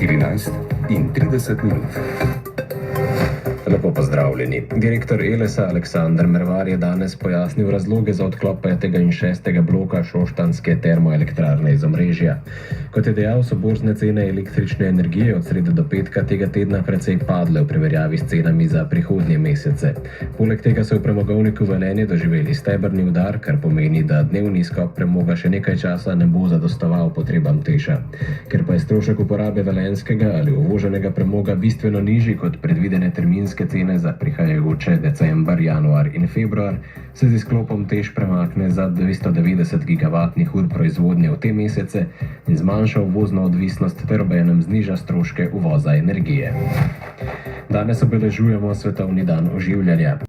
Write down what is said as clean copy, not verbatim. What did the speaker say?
14:30. Lepo pozdravljeni. Direktor Elesa Aleksander Mervar je danes pojasnil razloge za odklop 5. in 6. bloka šoštanjske termoelektrarne iz omrežja. Kot je dejal, so borzne cene električne energije od srede do petka tega tedna precej padle v primerjavi s cenami za prihodnje mesece. Poleg tega so v premogovniku Velenje doživeli stebrni udar, kar pomeni, da dnevni skok premoga še nekaj časa ne bo zadostoval potrebam Teša. Ker pa je strošek uporabe velenjskega ali uvoženega premoga bistveno nižji kot predvidene terminske cene za prihajajoče december, januar in februar, se z izklopom Teš premakne za 290 gigavatnih ur proizvodnje v te mesece in zmanjša uvozno odvisnost ter obenem zniža stroške uvoza energije. Danes obeležujemo Svetovni dan oživljanja.